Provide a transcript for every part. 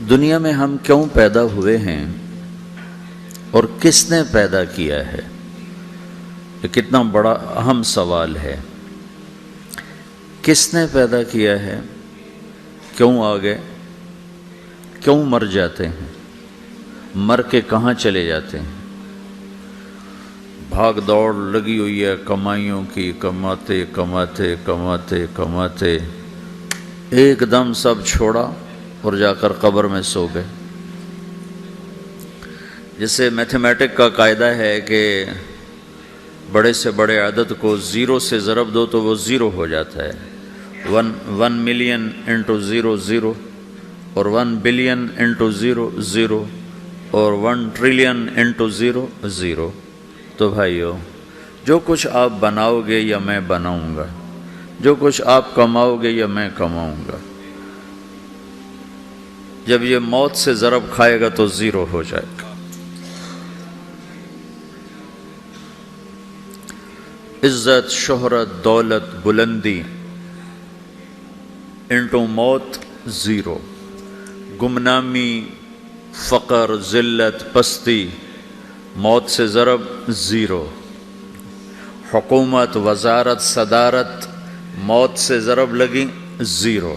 دنیا میں ہم کیوں پیدا ہوئے ہیں اور کس نے پیدا کیا ہے؟ یہ کتنا بڑا اہم سوال ہے۔ کس نے پیدا کیا ہے؟ کیوں آ گئے؟ کیوں مر جاتے ہیں؟ مر کے کہاں چلے جاتے ہیں؟ بھاگ دوڑ لگی ہوئی ہے کمائیوں کی، کماتے کماتے کماتے کماتے ایک دم سب چھوڑا اور جا کر قبر میں سو گئے۔ جیسے میتھمیٹک کا قاعدہ ہے کہ بڑے سے بڑے عدد کو زیرو سے ضرب دو تو وہ زیرو ہو جاتا ہے۔ 1 ملین انٹو زیرو زیرو، اور 1 بلین انٹو زیرو زیرو، اور 1 ٹریلین انٹو زیرو زیرو۔ تو بھائیو، جو کچھ آپ بناؤ گے یا میں بناؤں گا، جو کچھ آپ کماؤ گے یا میں کماؤں گا، جب یہ موت سے ضرب کھائے گا تو زیرو ہو جائے گا۔ عزت، شہرت، دولت، بلندی انٹو موت زیرو، گمنامی، فقر، ذلت، پستی موت سے ضرب زیرو، حکومت، وزارت، صدارت موت سے ضرب لگی زیرو،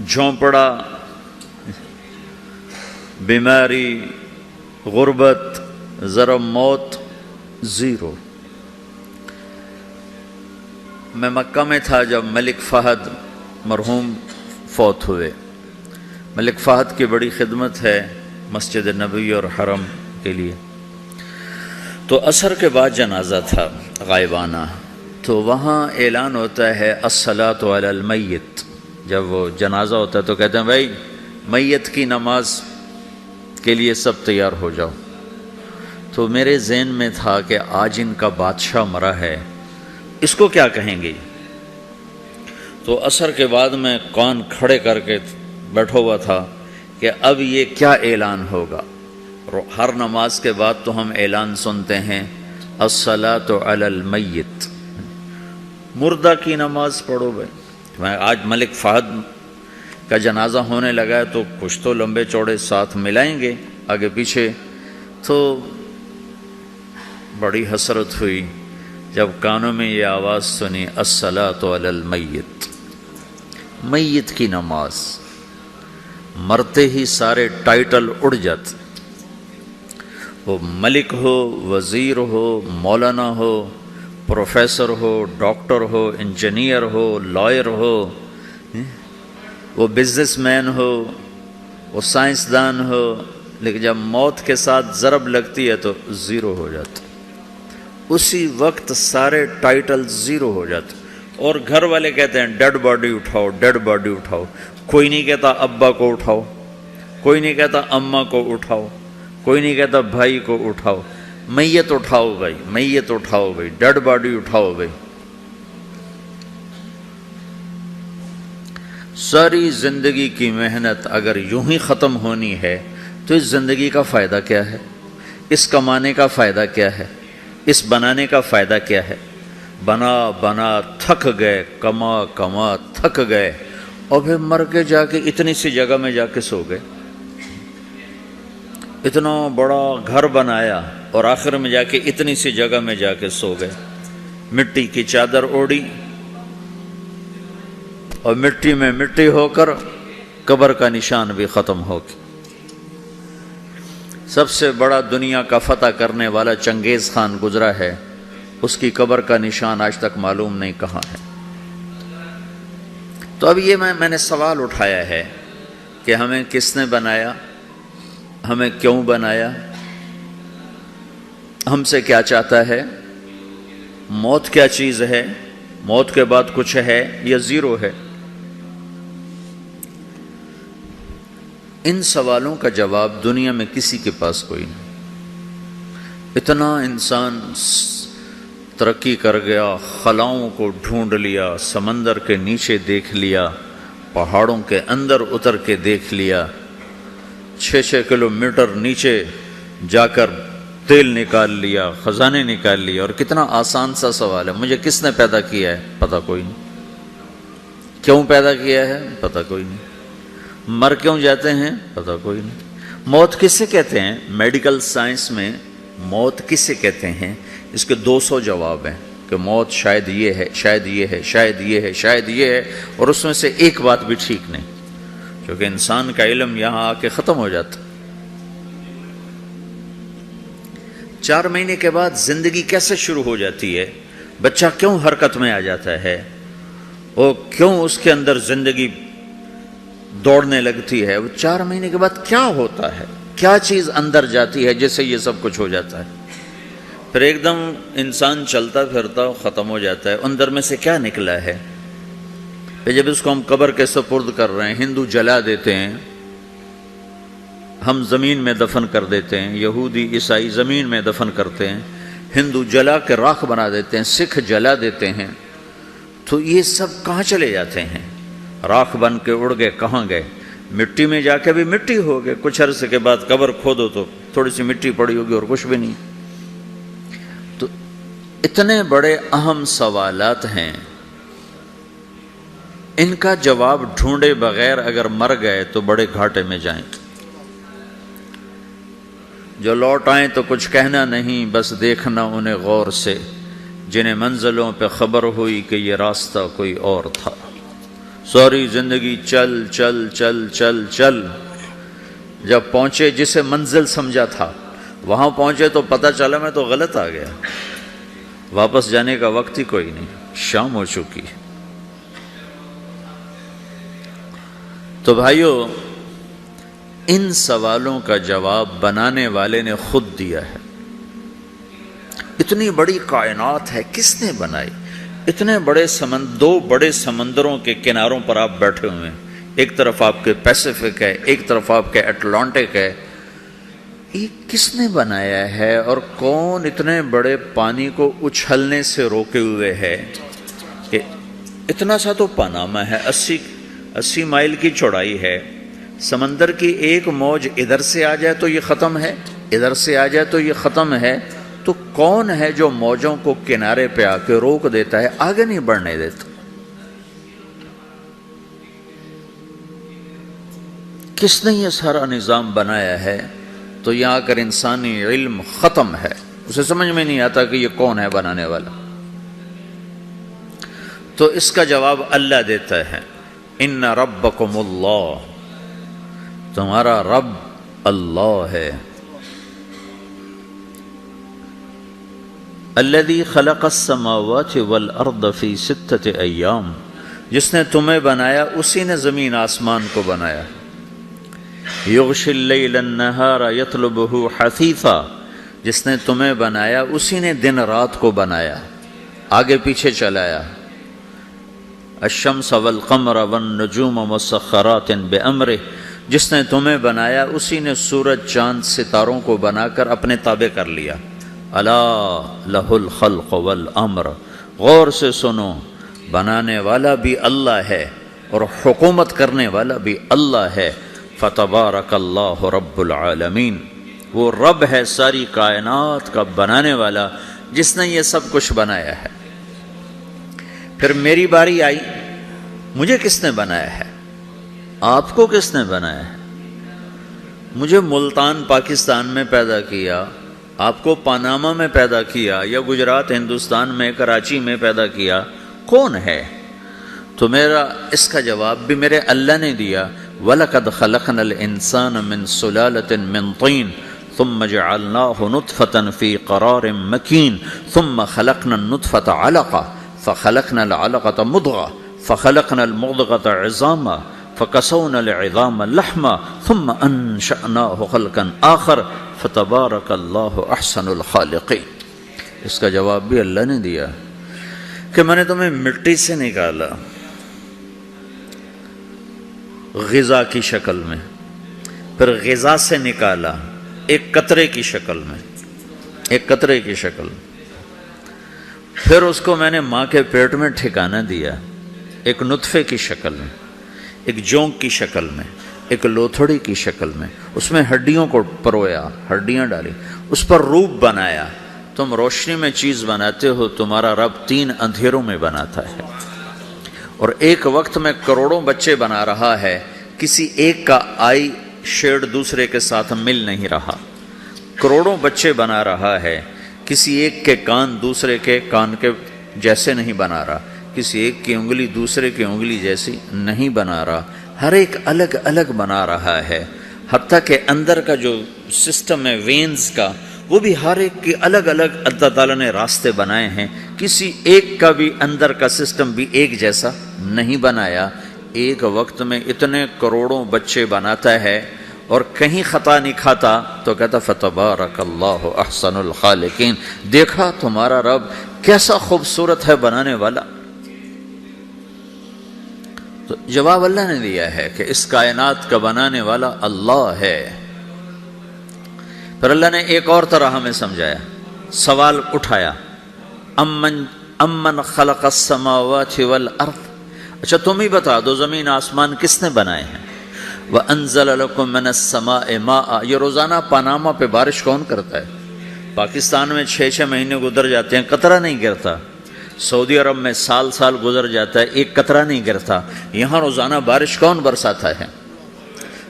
جھونپڑا، بیماری، غربت ضرب موت زیرو۔ میں مکہ میں تھا جب ملک فہد مرحوم فوت ہوئے۔ ملک فہد کی بڑی خدمت ہے مسجد نبوی اور حرم کے لیے۔ تو عصر کے بعد جنازہ تھا غائبانہ، تو وہاں اعلان ہوتا ہے الصلاۃ علی المیت۔ جب وہ جنازہ ہوتا ہے تو کہتے ہیں بھائی میت کی نماز کے لیے سب تیار ہو جاؤ۔ تو میرے ذہن میں تھا کہ آج ان کا بادشاہ مرا ہے، اس کو کیا کہیں گے؟ تو عصر کے بعد میں کان کھڑے کر کے بیٹھا ہوا تھا کہ اب یہ کیا اعلان ہوگا۔ ہر نماز کے بعد تو ہم اعلان سنتے ہیں الصلاۃ علی المیت، مردہ کی نماز پڑھو بھائی۔ میں آج ملک فہد کا جنازہ ہونے لگا ہے تو کچھ تو لمبے چوڑے ساتھ ملائیں گے آگے پیچھے۔ تو بڑی حسرت ہوئی جب کانوں میں یہ آواز سنی الصلاۃ علی المیت، میت کی نماز۔ مرتے ہی سارے ٹائٹل اڑ جاتے، وہ ملک ہو، وزیر ہو، مولانا ہو، پروفیسر ہو، ڈاکٹر ہو، انجینئر ہو، لائر ہو، وہ بزنس مین ہو، وہ سائنسدان ہو، لیکن جب موت کے ساتھ ضرب لگتی ہے تو زیرو ہو جاتا، اسی وقت سارے ٹائٹل زیرو ہو جاتے۔ اور گھر والے کہتے ہیں ڈیڈ باڈی اٹھاؤ، ڈیڈ باڈی اٹھاؤ۔ کوئی نہیں کہتا ابا کو اٹھاؤ، کوئی نہیں کہتا اماں کو اٹھاؤ، کوئی نہیں کہتا بھائی کو اٹھاؤ۔ میت اٹھاؤ بھائی، میت اٹھاؤ بھائی، ڈیڈ باڈی اٹھاؤ بھائی۔ ساری زندگی کی محنت اگر یوں ہی ختم ہونی ہے تو اس زندگی کا فائدہ کیا ہے؟ اس کمانے کا فائدہ کیا ہے؟ اس بنانے کا فائدہ کیا ہے؟ بنا بنا تھک گئے، کما کما تھک گئے، اور پھر مر کے جا کے اتنی سی جگہ میں جا کے سو گئے۔ اتنا بڑا گھر بنایا اور آخر میں جا کے اتنی سی جگہ میں جا کے سو گئے۔ مٹی کی چادر اوڑھی اور مٹی میں مٹی ہو کر قبر کا نشان بھی ختم ہو گیا۔ سب سے بڑا دنیا کا فتح کرنے والا چنگیز خان گزرا ہے، اس کی قبر کا نشان آج تک معلوم نہیں کہاں ہے۔ تو اب یہ میں نے سوال اٹھایا ہے کہ ہمیں کس نے بنایا، ہمیں کیوں بنایا، ہم سے کیا چاہتا ہے، موت کیا چیز ہے، موت کے بعد کچھ ہے یا زیرو ہے؟ ان سوالوں کا جواب دنیا میں کسی کے پاس کوئی نہیں۔ اتنا انسان ترقی کر گیا، خلاؤں کو ڈھونڈ لیا، سمندر کے نیچے دیکھ لیا، پہاڑوں کے اندر اتر کے دیکھ لیا، 6 کلومیٹر نیچے جا کر تیل نکال لیا، خزانے نکال لیا۔ اور کتنا آسان سا سوال ہے، مجھے کس نے پیدا کیا ہے؟ پتہ کوئی نہیں۔ کیوں پیدا کیا ہے پتہ کوئی نہیں، مر کیوں جاتے ہیں پتہ کوئی نہیں۔ موت کس سے کہتے ہیں؟ میڈیکل سائنس میں موت کس سے کہتے ہیں؟ اس کے 200 جواب ہیں کہ موت شاید یہ ہے، شاید یہ ہے، شاید یہ ہے، شاید یہ ہے، اور اس میں سے ایک بات بھی ٹھیک نہیں، کیونکہ انسان کا علم یہاں آ کے ختم ہو جاتا۔ 4 مہینے کے بعد زندگی کیسے شروع ہو جاتی ہے؟ بچہ کیوں حرکت میں آ جاتا ہے؟ وہ کیوں اس کے اندر زندگی دوڑنے لگتی ہے؟ وہ 4 مہینے کے بعد کیا ہوتا ہے؟ کیا چیز اندر جاتی ہے جس سے یہ سب کچھ ہو جاتا ہے؟ پھر ایک دم انسان چلتا پھرتا ختم ہو جاتا ہے، اندر میں سے کیا نکلا ہے؟ پھر جب اس کو ہم قبر کے سپرد کر رہے ہیں، ہندو جلا دیتے ہیں، ہم زمین میں دفن کر دیتے ہیں، یہودی عیسائی زمین میں دفن کرتے ہیں، ہندو جلا کے راکھ بنا دیتے ہیں، سکھ جلا دیتے ہیں، تو یہ سب کہاں چلے جاتے ہیں؟ راکھ بن کے اڑ گئے، کہاں گئے؟ مٹی میں جا کے بھی مٹی ہو گئے، کچھ عرصے کے بعد قبر کھودو تو تھوڑی سی مٹی پڑی ہوگی اور کچھ بھی نہیں۔ تو اتنے بڑے اہم سوالات ہیں، ان کا جواب ڈھونڈے بغیر اگر مر گئے تو بڑے گھاٹے میں جائیں۔ جو لوٹ آئیں تو کچھ کہنا نہیں، بس دیکھنا انہیں غور سے، جنہیں منزلوں پہ خبر ہوئی کہ یہ راستہ کوئی اور تھا۔ ساری زندگی چل چل چل چل چل، جب پہنچے جسے منزل سمجھا تھا وہاں پہنچے تو پتہ چلا میں تو غلط آ گیا، واپس جانے کا وقت ہی کوئی نہیں، شام ہو چکی۔ تو بھائیو، ان سوالوں کا جواب بنانے والے نے خود دیا ہے۔ اتنی بڑی کائنات ہے، کس نے بنائی؟ اتنے بڑے دو بڑے سمندروں کے کناروں پر آپ بیٹھے ہوئے ہیں، ایک طرف آپ کے پیسیفک ہے، ایک طرف آپ کے اٹلانٹک ہے، یہ کس نے بنایا ہے؟ اور کون اتنے بڑے پانی کو اچھلنے سے روکے ہوئے ہے کہ اتنا سا تو پاناما ہے، 80 مائل کی چوڑائی ہے، سمندر کی ایک موج ادھر سے آ جائے تو یہ ختم ہے، ادھر سے آ جائے تو یہ ختم ہے، تو کون ہے جو موجوں کو کنارے پہ آ کے روک دیتا ہے، آگے نہیں بڑھنے دیتا؟ کس نے یہ سارا نظام بنایا ہے؟ تو یہاں کر انسانی علم ختم ہے، اسے سمجھ میں نہیں آتا کہ یہ کون ہے بنانے والا۔ تو اس کا جواب اللہ دیتا ہے، ان ربکم اللہ، تمہارا رب اللہ ہے، الذی خلق السماوات والارض فی 6 ایام، جس نے تمہیں بنایا اسی نے زمین آسمان کو بنایا، یغشی اللیل النہار یطلبہ حثیثا، جس نے تمہیں بنایا اسی نے دن رات کو بنایا، آگے پیچھے چلایا، الشمس والقمر والنجوم مسخرات بامرہ، جس نے تمہیں بنایا اسی نے سورج چاند ستاروں کو بنا کر اپنے تابع کر لیا، الا لہ الخلق والامر، غور سے سنو، بنانے والا بھی اللہ ہے اور حکومت کرنے والا بھی اللہ ہے، فتبارک اللہ رب العالمین، وہ رب ہے ساری کائنات کا بنانے والا جس نے یہ سب کچھ بنایا ہے۔ پھر میری باری آئی، مجھے کس نے بنایا ہے؟ آپ کو کس نے بنایا ہے؟ مجھے ملتان پاکستان میں پیدا کیا، آپ کو پاناما میں پیدا کیا، یا گجرات ہندوستان میں کراچی میں پیدا کیا، کون ہے؟ تو میرا اس کا جواب بھی میرے اللہ نے دیا، وَلَقَدْ خَلَقْنَا الْإِنسَانَ مِنْ سُلَالَةٍ مِّن طِينٍ ثُمَّ جَعَلْنَاهُ نُطْفَةً فِي قَرَارٍ مَّكِينٍ ثُمَّ خَلَقْنَا النُّطْفَةَ عَلَقَةً فَخَلَقْنَا الْعَلَقَةَ مُضْغَةً فَخَلَقْنَا الْمُضْغَةَ عِظَامًا فَكَسَوْنَا الْعِظَامَ لَحْمًا ثُمَّ أَنشَأْنَاهُ خَلْقًا آخَرَ فَتَبَارَكَ اللَّهُ أَحْسَنُ الْخَالِقِينَ۔ اس کا جواب بھی اللہ نے دیا کہ میں نے تمہیں مٹی سے نکالا غذا کی شکل میں، پھر غذا سے نکالا ایک قطرے کی شکل میں، ایک قطرے کی شکل میں، پھر اس کو میں نے ماں کے پیٹ میں ٹھکانہ دیا ایک نطفے کی شکل میں، ایک جونک کی شکل میں، ایک لوتھڑی کی شکل میں، اس میں ہڈیوں کو پرویا، ہڈیاں ڈالی، اس پر روپ بنایا۔ تم روشنی میں چیز بناتے ہو، تمہارا رب 3 اندھیروں میں بناتا ہے، اور ایک وقت میں کروڑوں بچے بنا رہا ہے، کسی ایک کا آئی شیڈ دوسرے کے ساتھ مل نہیں رہا، کروڑوں بچے بنا رہا ہے، کسی ایک کے کان دوسرے کے کان کے جیسے نہیں بنا رہا، کسی ایک کی انگلی دوسرے کی انگلی جیسی نہیں بنا رہا، ہر ایک الگ الگ بنا رہا ہے، حتیٰ کہ اندر کا جو سسٹم ہے وینز کا، وہ بھی ہر ایک کی الگ الگ اللہ تعالیٰ نے راستے بنائے ہیں، کسی ایک کا بھی اندر کا سسٹم بھی ایک جیسا نہیں بنایا۔ ایک وقت میں اتنے کروڑوں بچے بناتا ہے اور کہیں خطا نہیں کھاتا تو کہتا فتبارک اللہ احسن الخالقین، دیکھا تمہارا رب کیسا خوبصورت ہے بنانے والا۔ تو جواب اللہ نے دیا ہے کہ اس کائنات کا بنانے والا اللہ ہے۔ پھر اللہ نے ایک اور طرح ہمیں سمجھایا، سوال اٹھایا، امن خلق السماوات والارض، اچھا تم ہی بتا دو زمین آسمان کس نے بنائے ہیں؟ وَأَنزَلَ لَكُم مِّنَ السَّمَاءِ مَاءً، یہ روزانہ پاناما پہ بارش کون کرتا ہے؟ پاکستان میں 6 مہینے گزر جاتے ہیں قطرہ نہیں گرتا، سعودی عرب میں سال سال گزر جاتا ہے ایک قطرہ نہیں گرتا، یہاں روزانہ بارش کون برساتا ہے؟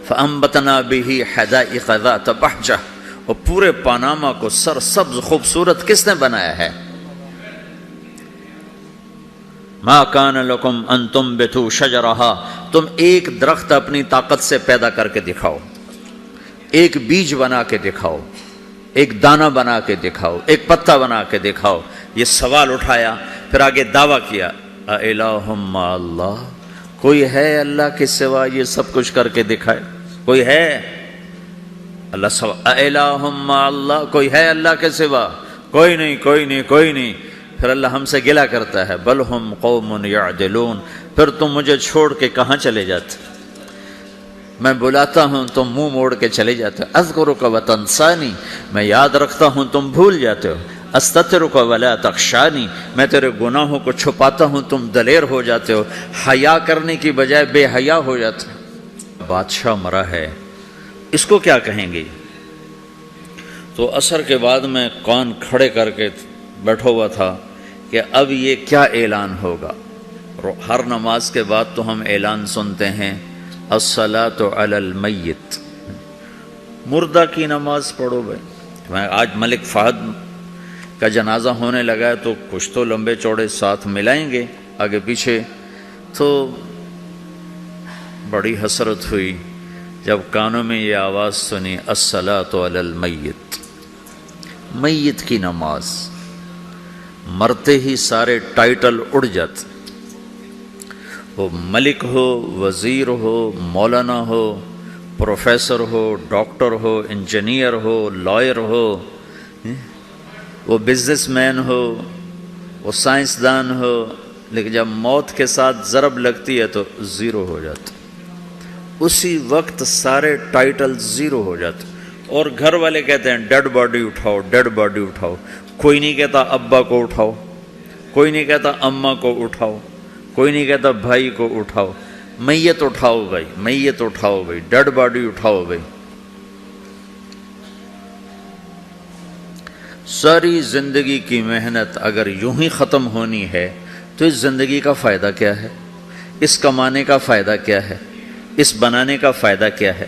فَأَنبَتْنَا بِهِ حَدَائِقَ ذَاتَ بَهْجَةٍ، اور پورے پاناما کو سرسبز خوبصورت کس نے بنایا ہے؟ مَا كَانَ لَكُمْ أَن تُنبِتُوا شَجَرَهَا، تم ایک درخت اپنی طاقت سے پیدا کر کے دکھاؤ، ایک بیج بنا کے دکھاؤ، ایک دانہ بنا کے دکھاؤ، ایک پتا بنا کے دکھاؤ۔ یہ سوال اٹھایا، پھر آگے دعویٰ کیا، اَإِلَٰهٌ مَّعَ اللَّهِ، کوئی ہے اللہ کے سوا یہ سب کچھ کر کے دکھائے؟ کوئی ہے؟ اللہ سوا اِلَٰهٌ مَّعَ اللَّهِ، کوئی ہے اللہ کے سوا؟ کوئی نہیں، کوئی نہیں، کوئی نہیں۔ پھر اللہ ہم سے گلہ کرتا ہے، بل ہم قوم یعدلون، پھر تم مجھے چھوڑ کے کہاں چلے جاتے؟ میں بلاتا ہوں تم منہ موڑ کے چلے جاتے ہو، اذکرک وتنسانی، میں یاد رکھتا ہوں تم بھول جاتے ہو، استترک ولا تخشانی، میں تیرے گناہوں کو چھپاتا ہوں تم دلیر ہو جاتے ہو، حیا کرنے کی بجائے بے حیا ہو جاتے ہو۔ بادشاہ مرا ہے، اس کو کیا کہیں گے؟ تو عصر کے بعد میں کان کھڑے کر کے بیٹھا ہوا تھا کہ اب یہ کیا اعلان ہوگا۔ ہر نماز کے بعد تو ہم اعلان سنتے ہیں، الصلاۃ علی المیت، مردہ کی نماز پڑھو بھائی۔ میں آج ملک فہد کا جنازہ ہونے لگا ہے تو کچھ تو لمبے چوڑے ساتھ ملائیں گے آگے پیچھے، تو بڑی حسرت ہوئی جب کانوں میں یہ آواز سنی، الصلاۃ علی المیت، میت کی نماز۔ مرتے ہی سارے ٹائٹل اڑ جاتے، وہ ملک ہو، وزیر ہو، مولانا ہو، پروفیسر ہو، ڈاکٹر ہو، انجینئر ہو، لائر ہو، وہ بزنس مین ہو، وہ سائنسدان ہو، لیکن جب موت کے ساتھ ضرب لگتی ہے تو زیرو ہو جاتا، اسی وقت سارے ٹائٹل زیرو ہو جاتے۔ اور گھر والے کہتے ہیں ڈیڈ باڈی اٹھاؤ، ڈیڈ باڈی اٹھاؤ، کوئی نہیں کہتا ابا کو اٹھاؤ، کوئی نہیں کہتا اماں کو اٹھاؤ، کوئی نہیں کہتا بھائی کو اٹھاؤ، میت اٹھاؤ بھائی، میت اٹھاؤ بھائی، ڈیڈ باڈی اٹھاؤ بھائی۔ ساری زندگی کی محنت اگر یوں ہی ختم ہونی ہے تو اس زندگی کا فائدہ کیا ہے؟ اس کمانے کا فائدہ کیا ہے؟ اس بنانے کا فائدہ کیا ہے؟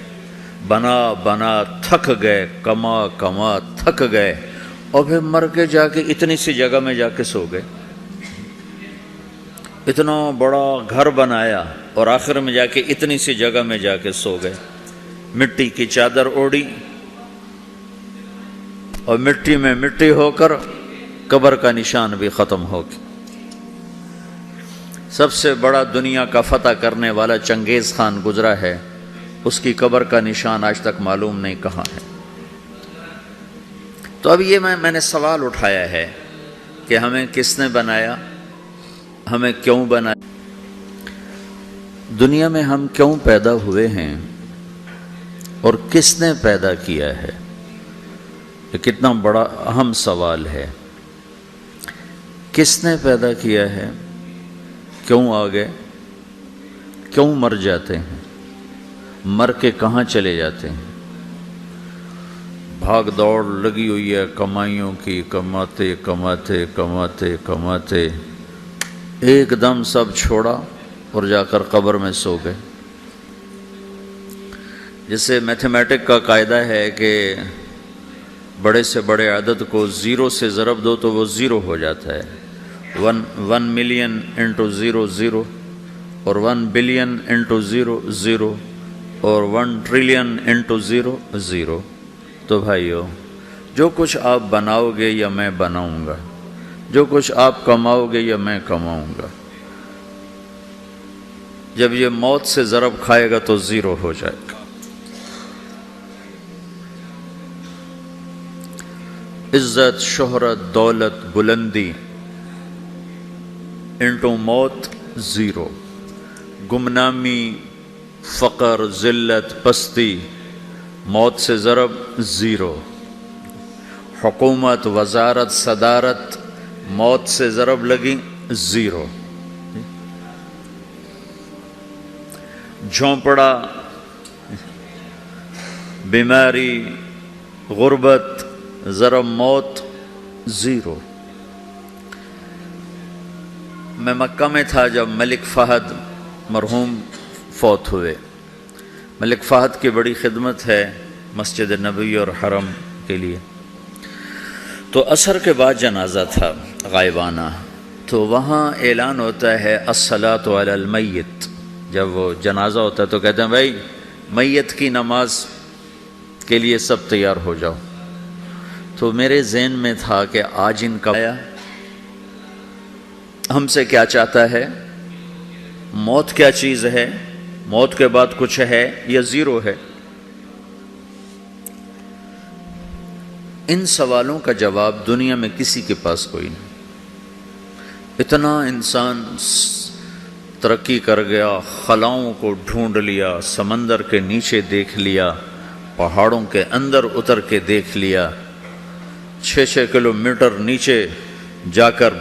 بنا بنا تھک گئے، کما کما تھک گئے، اور پھر مر کے جا کے اتنی سی جگہ میں جا کے سو گئے۔ اتنا بڑا گھر بنایا اور آخر میں جا کے اتنی سی جگہ میں جا کے سو گئے، مٹی کی چادر اوڑھی اور مٹی میں مٹی ہو کر قبر کا نشان بھی ختم ہو گیا۔ سب سے بڑا دنیا کا فتح کرنے والا چنگیز خان گزرا ہے، اس کی قبر کا نشان آج تک معلوم نہیں کہاں ہے۔ تو اب یہ میں نے سوال اٹھایا ہے کہ ہمیں کس نے بنایا، ہمیں کیوں بنایا، دنیا میں ہم کیوں پیدا ہوئے ہیں اور کس نے پیدا کیا ہے؟ یہ کتنا بڑا اہم سوال ہے۔ کس نے پیدا کیا ہے؟ کیوں آ گئے؟ کیوں مر جاتے ہیں؟ مر کے کہاں چلے جاتے ہیں؟ بھاگ دوڑ لگی ہوئی ہے کمائیوں کی، کماتے کماتے کماتے کماتے ایک دم سب چھوڑا اور جا کر قبر میں سو گئے۔ جیسے میتھمیٹک کا قاعدہ ہے کہ بڑے سے بڑے عدد کو زیرو سے ضرب دو تو وہ زیرو ہو جاتا ہے، 1 ملین انٹو زیرو زیرو، اور 1 بلین انٹو زیرو زیرو، اور 1 ٹریلین انٹو زیرو زیرو۔ تو بھائیو، جو کچھ آپ بناؤ گے یا میں بناؤں گا، جو کچھ آپ کماؤ گے یا میں کماؤں گا، جب یہ موت سے ضرب کھائے گا تو زیرو ہو جائے گا۔ عزت، شہرت، دولت، بلندی انٹو موت زیرو، گمنامی، فقر، ذلت، پستی موت سے ضرب زیرو، حکومت، وزارت، صدارت موت سے ضرب لگی زیرو، جھونپڑا، بیماری، غربت ضرب موت زیرو۔ میں مکہ میں تھا جب ملک فہد مرحوم فوت ہوئے۔ ملک فہد کی بڑی خدمت ہے مسجد نبوی اور حرم کے لیے۔ تو عصر کے بعد جنازہ تھا غائبانہ، تو وہاں اعلان ہوتا ہے الصلاۃ علی المیت۔ جب وہ جنازہ ہوتا ہے تو کہتے ہیں بھائی میت کی نماز کے لیے سب تیار ہو جاؤ۔ تو میرے ذہن میں تھا کہ آج ان کا آیا ہم سے کیا چاہتا ہے، موت کیا چیز ہے، موت کے بعد کچھ ہے یا زیرو ہے؟ ان سوالوں کا جواب دنیا میں کسی کے پاس کوئی نہیں۔ اتنا انسان ترقی کر گیا، خلاؤں کو ڈھونڈ لیا، سمندر کے نیچے دیکھ لیا، پہاڑوں کے اندر اتر کے دیکھ لیا، 6 کلومیٹر نیچے جا کر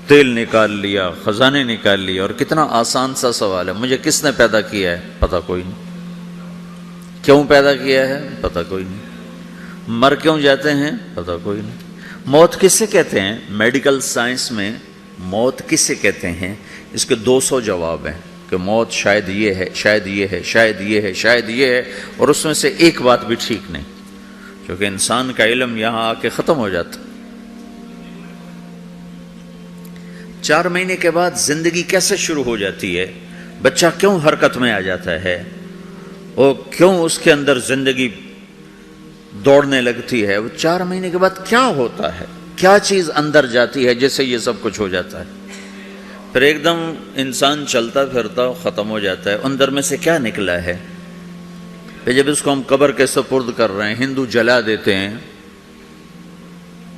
تیل نکال لیا، خزانے نکال لیا۔ اور کتنا آسان سا سوال ہے، مجھے کس نے پیدا کیا ہے؟ پتہ کوئی نہیں۔ کیوں پیدا کیا ہے؟ پتہ کوئی نہیں۔ مر کیوں جاتے ہیں؟ پتہ کوئی نہیں۔ موت کسے کہتے ہیں؟ میڈیکل سائنس میں موت کسے کہتے ہیں؟ اس کے 200 جواب ہیں کہ موت شاید یہ ہے، شاید یہ ہے، شاید یہ ہے، شاید یہ ہے، اور اس میں سے ایک بات بھی ٹھیک نہیں، کیونکہ انسان کا علم یہاں آ کے ختم ہو جاتا۔ 4 مہینے کے بعد زندگی کیسے شروع ہو جاتی ہے؟ بچہ کیوں حرکت میں آ جاتا ہے؟ اور کیوں اس کے اندر زندگی دوڑنے لگتی ہے؟ وہ 4 مہینے کے بعد کیا ہوتا ہے؟ کیا چیز اندر جاتی ہے جس سے یہ سب کچھ ہو جاتا ہے؟ پھر ایک دم انسان چلتا پھرتا ختم ہو جاتا ہے، اندر میں سے کیا نکلا ہے؟ پھر جب اس کو ہم قبر کے سپرد کر رہے ہیں، ہندو جلا دیتے ہیں،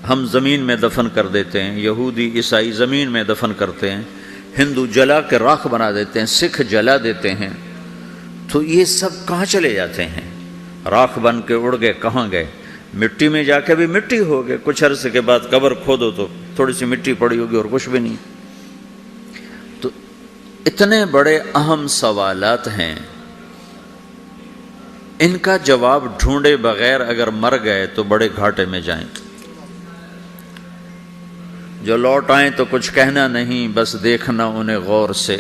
ہم زمین میں دفن کر دیتے ہیں، یہودی عیسائی زمین میں دفن کرتے ہیں، ہندو جلا کے راکھ بنا دیتے ہیں، سکھ جلا دیتے ہیں، تو یہ سب کہاں چلے جاتے ہیں؟ راکھ بن کے اڑ گئے، کہاں گئے؟ مٹی میں جا کے بھی مٹی ہو گئے، کچھ عرصے کے بعد قبر کھودو تو تھوڑی سی مٹی پڑی ہوگی اور کچھ بھی نہیں۔ تو اتنے بڑے اہم سوالات ہیں، ان کا جواب ڈھونڈے بغیر اگر مر گئے تو بڑے گھاٹے میں جائیں گے۔ جو لوٹ آئیں تو کچھ کہنا نہیں، بس دیکھنا انہیں غور سے،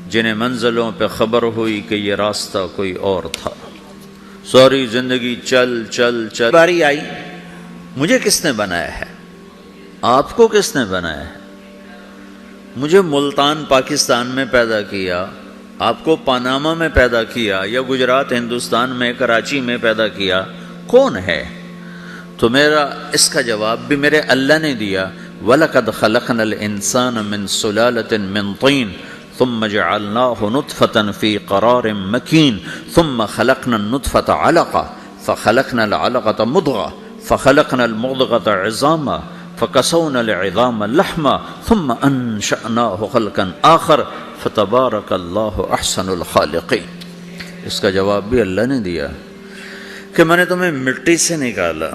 جنہیں منزلوں پہ خبر ہوئی کہ یہ راستہ کوئی اور تھا۔ ساری زندگی چل چل چل، باری آئی مجھے کس نے بنایا ہے؟ آپ کو کس نے بنایا ہے؟ مجھے ملتان پاکستان میں پیدا کیا، آپ کو پاناما میں پیدا کیا، یا گجرات ہندوستان میں کراچی میں پیدا کیا؟ کون ہے؟ تو میرا اس کا جواب بھی میرے اللہ نے دیا، وَلَقَدْ خَلَقْنَا الْإِنسَانَ مِنْ سُلَالَةٍ مِنْ طِينٍ ثم جعلناه نطفة في قرار مكين ثم خلقنا النطفة علقة فخلقنا العلقة مضغة فخلقنا المضغة عظاما فكسونا العظام لحما ثم أنشأناه خلقا آخر فتبارك الله أحسن الخالقين۔ اس کا جواب بھی اللہ نے دیا کہ میں نے تمہیں مٹی سے نکالا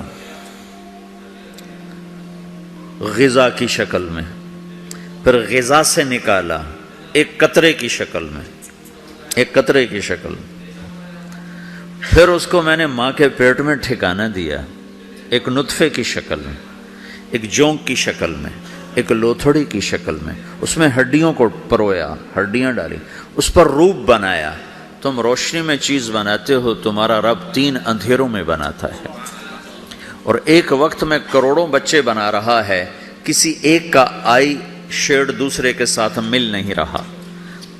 غذا کی شکل میں، پھر غذا سے نکالا ایک قطرے کی شکل میں، ایک قطرے کی شکل میں، پھر اس کو میں نے ماں کے پیٹ میں ٹھکانہ دیا ایک نطفے کی شکل میں، ایک جونک کی شکل میں، ایک لوتھڑی کی شکل میں، اس میں ہڈیوں کو پرویا، ہڈیاں ڈالی، اس پر روپ بنایا۔ تم روشنی میں چیز بناتے ہو، تمہارا رب 3 اندھیروں میں بناتا ہے، اور ایک وقت میں کروڑوں بچے بنا رہا ہے، کسی ایک کا آئی شیڈ دوسرے کے ساتھ مل نہیں رہا،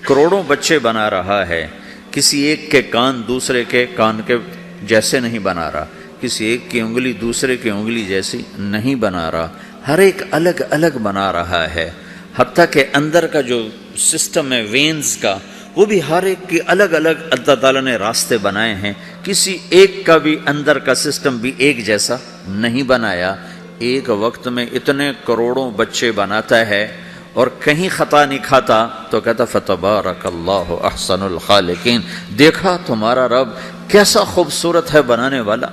کروڑوں بچے بنا رہا ہے، کسی ایک کے کان دوسرے کے کان کے جیسے نہیں بنا رہا، کسی ایک کی انگلی دوسرے کی انگلی جیسی نہیں بنا رہا، ہر ایک الگ الگ بنا رہا ہے، حتیٰ کہ اندر کا جو سسٹم ہے وینز کا، وہ بھی ہر ایک کی الگ الگ اللہ تعالیٰ نے راستے بنائے ہیں، کسی ایک کا بھی اندر کا سسٹم بھی ایک جیسا نہیں بنایا۔ ایک وقت میں اتنے کروڑوں بچے بناتا ہے اور کہیں خطا نہیں کھاتا، تو کہتا فتبارک اللہ احسن الخالقین، دیکھا تمہارا رب کیسا خوبصورت ہے بنانے والا۔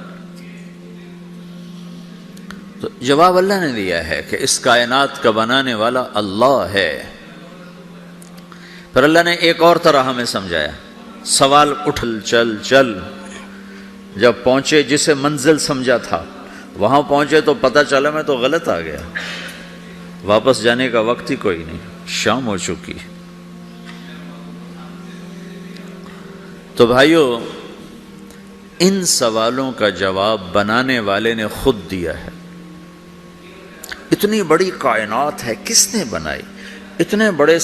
تو جواب اللہ نے دیا ہے کہ اس کائنات کا بنانے والا اللہ ہے۔ پھر اللہ نے ایک اور طرح ہمیں سمجھایا، سوال اٹھل چل چل، جب پہنچے جسے منزل سمجھا تھا وہاں پہنچے تو پتہ چلا میں تو غلط آ گیا، واپس جانے کا وقت ہی کوئی نہیں، شام ہو چکی۔ تو بھائیو، ان سوالوں کا جواب بنانے والے نے خود دیا ہے۔ اتنی بڑی کائنات ہے، کس نے بنائی؟ اتنے بڑے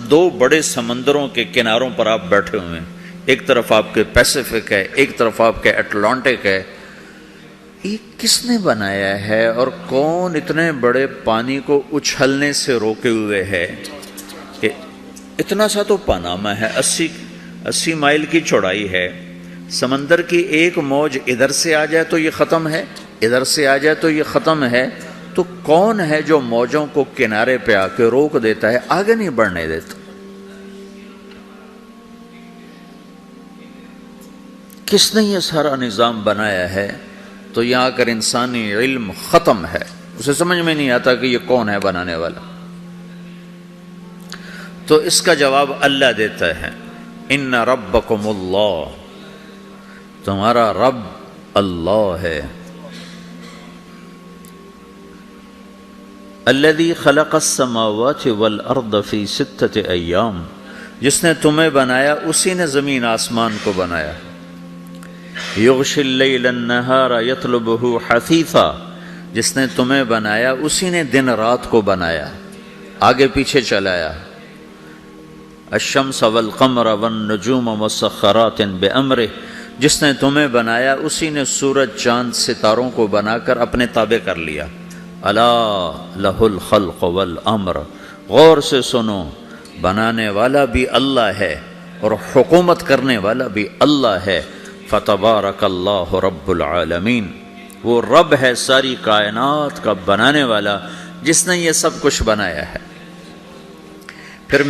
دو بڑے سمندروں کے کناروں پر آپ بیٹھے ہوئے ہیں، ایک طرف آپ کے پیسیفک ہے، ایک طرف آپ کے اٹلانٹک ہے، یہ کس نے بنایا ہے؟ اور کون اتنے بڑے پانی کو اچھلنے سے روکے ہوئے ہے؟ کہ اتنا سا تو پاناما ہے، 80 مائل کی چوڑائی ہے، سمندر کی ایک موج ادھر سے آ جائے تو یہ ختم ہے، ادھر سے آ جائے تو یہ ختم ہے، تو کون ہے جو موجوں کو کنارے پہ آ کے روک دیتا ہے، آگے نہیں بڑھنے دیتا؟ کس نے یہ سارا نظام بنایا ہے؟ تو یہاں کر انسانی علم ختم ہے، اسے سمجھ میں نہیں آتا کہ یہ کون ہے بنانے والا۔ تو اس کا جواب اللہ دیتا ہے، ان ربکم اللہ، تمہارا رب اللہ ہے، الذی خلق السماوات والارض فی 6 ایام، جس نے تمہیں بنایا اسی نے زمین آسمان کو بنایا، یغشی اللیل النہار یطلبہ حثیثا، جس نے تمہیں بنایا اسی نے دن رات کو بنایا، آگے پیچھے چلایا، الشمس والقمر والنجوم مسخرات بامرہ، جس نے تمہیں بنایا اسی نے سورج چاند ستاروں کو بنا کر اپنے تابع کر لیا، الا لہ الخلق والامر، غور سے سنو، بنانے والا بھی اللہ ہے اور حکومت کرنے والا بھی اللہ ہے، فتبارک اللہ رب العالمین، وہ رب ہے ساری کائنات کا بنانے والا، جس نے یہ سب کچھ بنایا ہے۔ پھر